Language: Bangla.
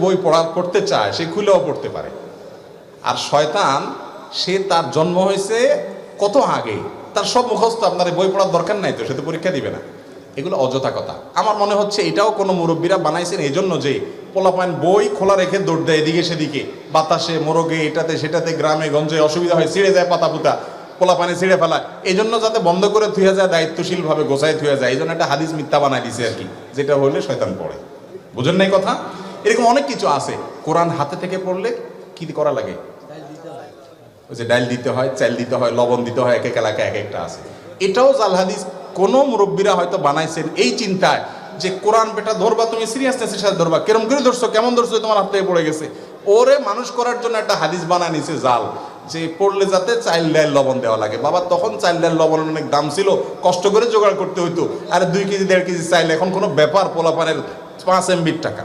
বই পড়তে চায় সে খুলেও পড়তে পারে। আর শয়তান সে তার জন্ম হয়েছে কত আগে, তার সব মুখস্থ, আপনার বই পড়ার দরকার নাই তো, সে তো পরীক্ষা দিবে না। এগুলো অযথা কথা। আমার মনে হচ্ছে এটাও কোনো মুরব্বীরা বানাইছেন এই জন্য যে পোলাপান বই খোলা রেখে দৌড় দেয় এদিকে সেদিকে, বাতাসে মোরগে এটাতে সেটাতে, গ্রামে গঞ্জে অসুবিধা হয়, ছিঁড়ে যায় পাতা পুতা, পোলাপানে ছিঁড়ে ফেলায়, এই জন্য যাতে বন্ধ করে থুয়ে যায়, দায়িত্বশীলভাবে গোছায় থুয়ে যায়, এই জন্য একটা হাদিস মিথ্যা বানায় দিছে আর কি, যেটা হলে শয়তান পড়ে। বুঝেন নাই কথা? এরকম অনেক কিছু আছে। কোরআন হাতে থেকে পড়লে কি করা লাগে? ওই যে ডাইল দিতে হয়, চাল দিতে হয়, লবণ দিতে হয়, এক এক এলাকায় এক একটা আছে। এটাও জাল হাদিস কোন মুরব্বীরা হয়তো বানাইছেন এই চিন্তায় যে কোরআন বেটা ধরবা তুমি সিরিয়াসনেসের সাথে ধরবা, কেরম করে ধরছো, কেমন ধরছো, তোমার হাত থেকে পড়ে গেছে, ওরে মানুষ করার জন্য একটা হাদিস বানায় নিছে জাল, যে পড়লে যাতে চাইল ডাইল লবণ দেওয়া লাগে। বাবা তখন চাইল ডাইল লবণের অনেক দাম ছিল, কষ্ট করে জোগাড় করতে হইতো। আর 2 কেজি 1.5 কেজি চাইল এখন কোনো ব্যাপার, পোলাপানের 5 MB টাকা।